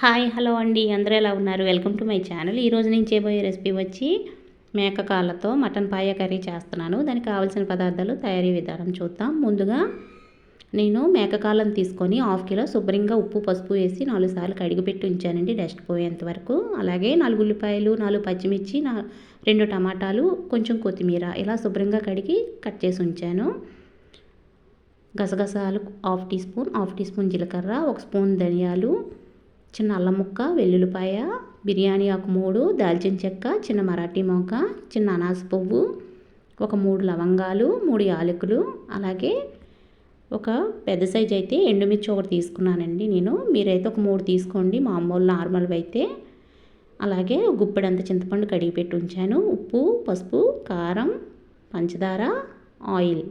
Hi hello అండి, అందరూ ఎలా ఉన్నారు? Welcome to my channel. ఈరోజు నేను చేయబోయే రెసిపీ వచ్చి మేక కాళ్ళతో మటన్ పాయ కర్రీ చేస్తున్నాను. దానికి కావాల్సిన పదార్థాలు, తయారీ విధానం చూద్దాం. ముందుగా నేను మేక కాళ్ళను తీసుకొని 1/2 కిలో శుభ్రంగా ఉప్పు పసుపు వేసి 4 సార్లు కడిగిపెట్టి ఉంచానండి, డస్ట్ పోయేంత వరకు. అలాగే 4 ఉల్లిపాయలు, 4 పచ్చిమిర్చి, 2 టమాటాలు, కొంచెం కొత్తిమీర ఇలా శుభ్రంగా కడిగి కట్ చేసి ఉంచాను. గసగసాలు 1/2 టీ స్పూన్ జీలకర్ర, 1 స్పూన్ ధనియాలు, చిన్న అల్లం ముక్క, వెల్లుల్లిపాయ, బిర్యానీ ఆకు 3, దాల్చిన చెక్క, చిన్న మరాఠీ మొగ్గ, చిన్న అనాస పువ్వు, ఒక 3 లవంగాలు, 3 యాలకులు, అలాగే ఒక పెద్ద సైజు అయితే ఎండుమిర్చి ఒకటి తీసుకున్నానండి నేను. మీరైతే ఒక 3 తీసుకోండి, మామూలు నార్మల్వి అయితే. అలాగే గుప్పెడంత చింతపండు కడిగి పెట్టి ఉంచాను. ఉప్పు, పసుపు, కారం, పంచదార, ఆయిల్.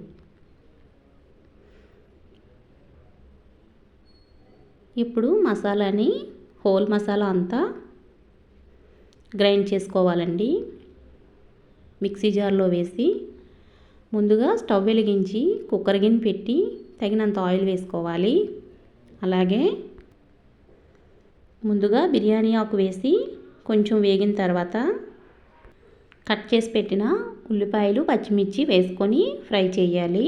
ఇప్పుడు మసాలాని హోల్ మసాలా అంతా గ్రైండ్ చేసుకోవాలండి. మిక్సీ జార్లో వేసి ముందుగా స్టవ్ వెలిగించి కుక్కర్ గిన్నె పెట్టి తగినంత ఆయిల్ వేసుకోవాలి. అలాగే ముందుగా బిర్యానీ ఆకు వేసి కొంచెం వేగిన తర్వాత కట్ చేసి పెట్టిన ఉల్లిపాయలు, పచ్చిమిర్చి వేసుకొని ఫ్రై చేయాలి.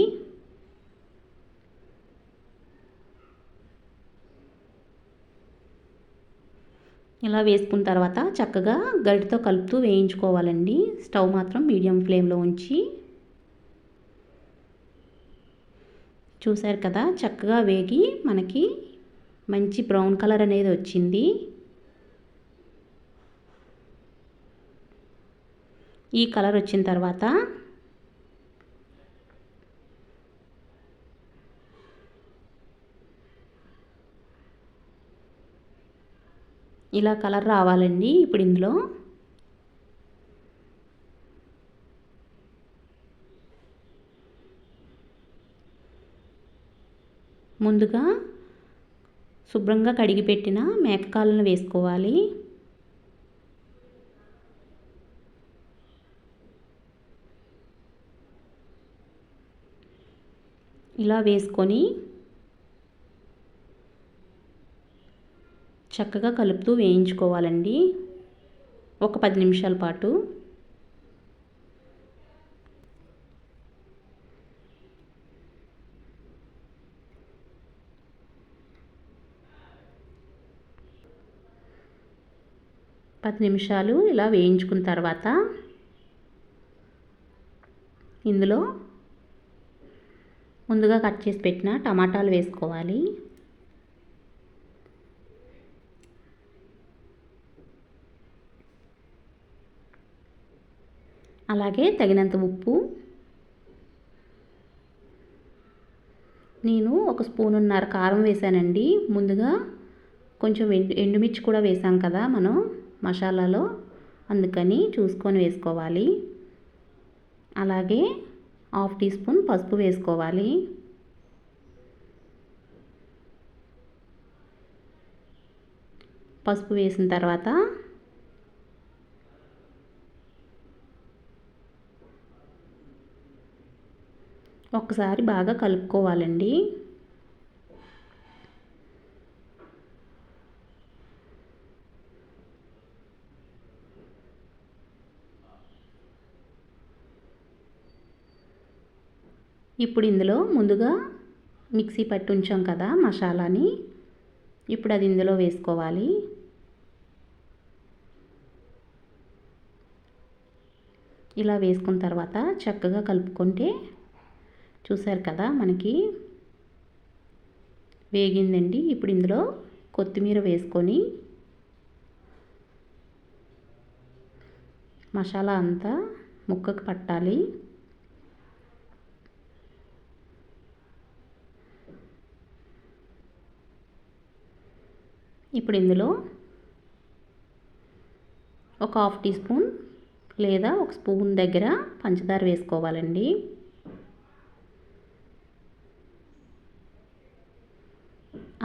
ఇలా వేసుకున్న తర్వాత చక్కగా గరిటతో కలుపుతూ వేయించుకోవాలండి. స్టవ్ మాత్రం మీడియం ఫ్లేమ్లో ఉంచి. చూశారు కదా, చక్కగా వేగి మనకి మంచి బ్రౌన్ కలర్ అనేది వచ్చింది. ఈ కలర్ వచ్చిన తర్వాత ఇలా కలర్ రావాలండి. ఇప్పుడు ఇందులో ముందుగా శుభ్రంగా కడిగి పెట్టిన మేకకాళ్ళను వేసుకోవాలి. ఇలా వేసుకొని చక్కగా కలుపుతూ వేయించుకోవాలండి ఒక 10 నిమిషాల పాటు. ఇలా వేయించుకున్న తర్వాత ఇందులో ముందుగా కట్ చేసి పెట్టిన టమాటాలు వేసుకోవాలి. అలాగే తగినంత ఉప్పు. నేను 1 స్పూనున్నర కారం వేసానండి. ముందుగా కొంచెం ఎండుమిర్చి కూడా వేసాం కదా మనం మసాలాలో, అందుకని చూసుకొని వేసుకోవాలి. అలాగే 1/2 టీ స్పూన్ పసుపు వేసుకోవాలి. పసుపు వేసిన తర్వాత ఒక్కసారి బాగా కలుపుకోవాలండి. ఇప్పుడు ఇందులో ముందుగా మిక్సీ పట్టి ఉంచాం కదా మసాలాని, ఇప్పుడు అది ఇందులో వేసుకోవాలి. ఇలా వేసుకున్న తర్వాత చక్కగా కలుపుకుంటే చూసారు కదా మనకి వేగిందండి. ఇప్పుడు ఇందులో కొత్తిమీర వేసుకొని మసాలా అంతా ముక్కకు పట్టాలి. ఇప్పుడు ఇందులో ఒక 1/2 టీ స్పూన్ లేదా 1 స్పూన్ దగ్గర పంచదార వేసుకోవాలండి.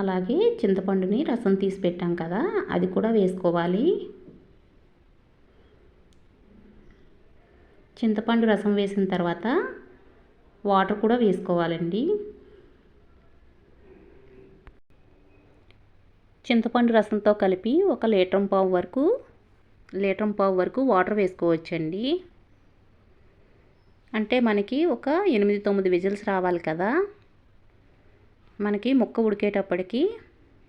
అలాగే చింతపండుని రసం తీసి పెట్టాం కదా, అది కూడా వేసుకోవాలి. చింతపండు రసం వేసిన తర్వాత వాటర్ కూడా వేసుకోవాలండి. చింతపండు రసంతో కలిపి ఒక లీటర్ పావు వరకు వాటర్ వేసుకోవచ్చండి. అంటే మనకి ఒక 8-9 విజిల్స్ రావాలి కదా. మనకి ముక్క ఉడికేటప్పటికి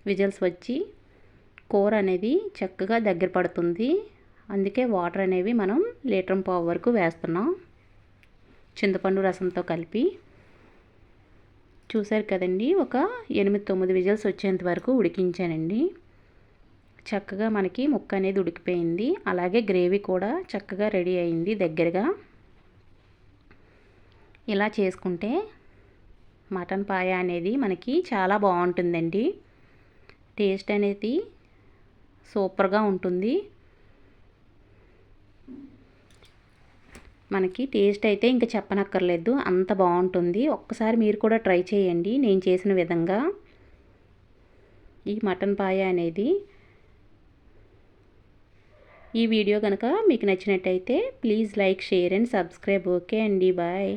విజిల్స్ వచ్చి కూర అనేది చక్కగా దగ్గర పడుతుంది. అందుకే వాటర్ అనేవి మనం లీటర్ పావు వరకు వేస్తున్నాం చింతపండు రసంతో కలిపి. చూసారు కదండి, ఒక 8-9 విజిల్స్ వచ్చేంత వరకు ఉడికించానండి. చక్కగా మనకి ముక్క అనేది ఉడికిపోయింది. అలాగే గ్రేవీ కూడా చక్కగా రెడీ అయింది దగ్గరగా. ఇలా చేసుకుంటే మటన్ పాయ అనేది మనకి చాలా బాగుంటుందండి. టేస్ట్ అనేది సూపర్గా ఉంటుంది. మనకి టేస్ట్ అయితే ఇంకా చెప్పనక్కర్లేదు, అంత బాగుంటుంది. ఒక్కసారి మీరు కూడా ట్రై చేయండి నేను చేసిన విధంగా. ఈ మటన్ పాయ అనేది ఈ వీడియో కనుక మీకు నచ్చినట్టయితే please like, share and subscribe. Okay అండి, బాయ్.